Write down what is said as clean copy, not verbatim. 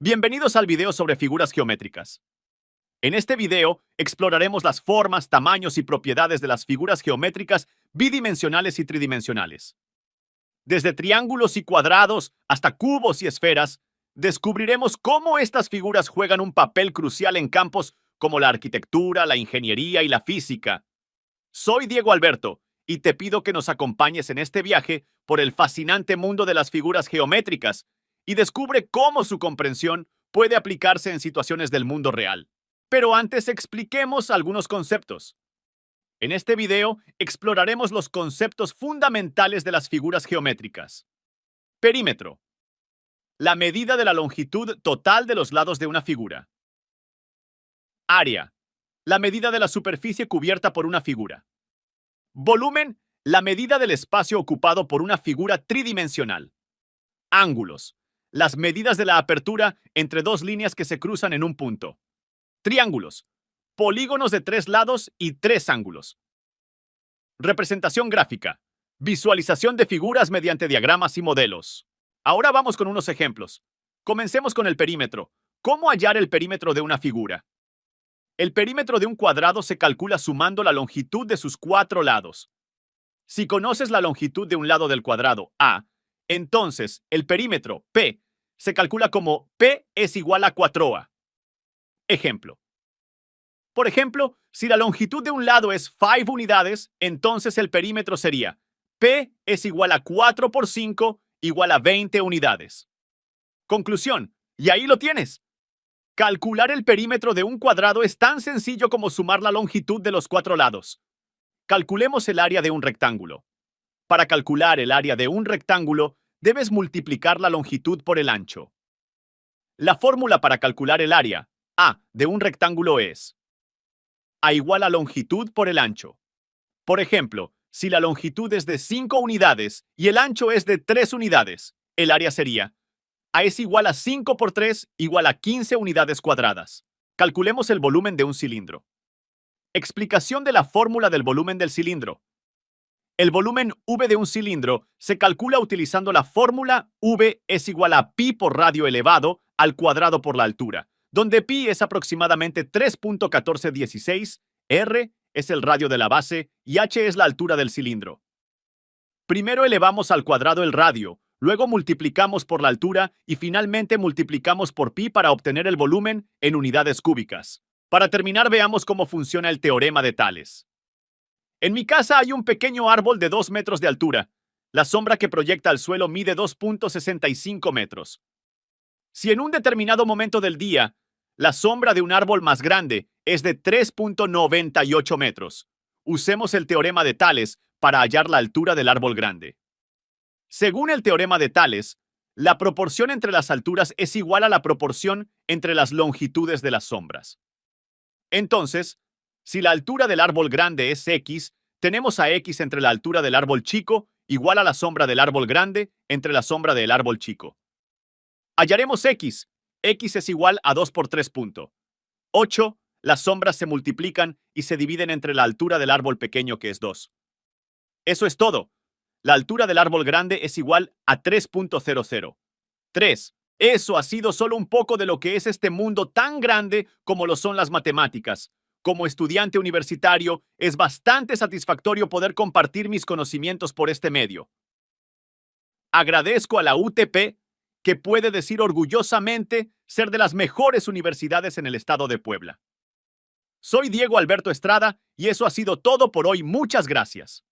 Bienvenidos al video sobre figuras geométricas. En este video exploraremos las formas, tamaños y propiedades de las figuras geométricas bidimensionales y tridimensionales. Desde triángulos y cuadrados hasta cubos y esferas, descubriremos cómo estas figuras juegan un papel crucial en campos como la arquitectura, la ingeniería y la física. Soy Diego Alberto y te pido que nos acompañes en este viaje por el fascinante mundo de las figuras geométricas y descubre cómo su comprensión puede aplicarse en situaciones del mundo real. Pero antes expliquemos algunos conceptos. En este video exploraremos los conceptos fundamentales de las figuras geométricas. Perímetro. La medida de la longitud total de los lados de una figura. Área. La medida de la superficie cubierta por una figura. Volumen. La medida del espacio ocupado por una figura tridimensional. Ángulos. Las medidas de la apertura entre dos líneas que se cruzan en un punto. Triángulos. Polígonos de 3 lados y 3 ángulos. Representación gráfica. Visualización de figuras mediante diagramas y modelos. Ahora vamos con unos ejemplos. Comencemos con el perímetro. ¿Cómo hallar el perímetro de una figura? El perímetro de un cuadrado se calcula sumando la longitud de sus 4 lados. Si conoces la longitud de un lado del cuadrado, A, entonces el perímetro, P, se calcula como P es igual a 4A. Ejemplo. Por ejemplo, si la longitud de un lado es 5 unidades, entonces el perímetro sería P es igual a 4 por 5 igual a 20 unidades. Conclusión, y ahí lo tienes. Calcular el perímetro de un cuadrado es tan sencillo como sumar la longitud de los 4 lados. Calculemos el área de un rectángulo. Para calcular el área de un rectángulo, debes multiplicar la longitud por el ancho. La fórmula para calcular el área, A, de un rectángulo es A igual a longitud por el ancho. Por ejemplo, si la longitud es de 5 unidades y el ancho es de 3 unidades, el área sería A es igual a 5 por 3 igual a 15 unidades cuadradas. Calculemos el volumen de un cilindro. Explicación de la fórmula del volumen del cilindro. El volumen V de un cilindro se calcula utilizando la fórmula V es igual a pi por radio elevado al cuadrado por la altura, donde pi es aproximadamente 3.1416, r es el radio de la base y h es la altura del cilindro. Primero elevamos al cuadrado el radio, luego multiplicamos por la altura y finalmente multiplicamos por pi para obtener el volumen en unidades cúbicas. Para terminar, veamos cómo funciona el teorema de Tales. En mi casa hay un pequeño árbol de 2 metros de altura. La sombra que proyecta al suelo mide 2.65 metros. Si en un determinado momento del día, la sombra de un árbol más grande es de 3.98 metros, usemos el teorema de Tales para hallar la altura del árbol grande. Según el teorema de Tales, la proporción entre las alturas es igual a la proporción entre las longitudes de las sombras. Entonces, si la altura del árbol grande es x, tenemos a x entre la altura del árbol chico igual a la sombra del árbol grande entre la sombra del árbol chico. Hallaremos x. X es igual a 2 por 3 punto. 8. Las sombras se multiplican y se dividen entre la altura del árbol pequeño, que es 2. Eso es todo. La altura del árbol grande es igual a 3.00. 3. Eso ha sido solo un poco de lo que es este mundo tan grande como lo son las matemáticas. Como estudiante universitario, es bastante satisfactorio poder compartir mis conocimientos por este medio. Agradezco a la UTP, que puede decir orgullosamente ser de las mejores universidades en el estado de Puebla. Soy Diego Alberto Estrada y eso ha sido todo por hoy. Muchas gracias.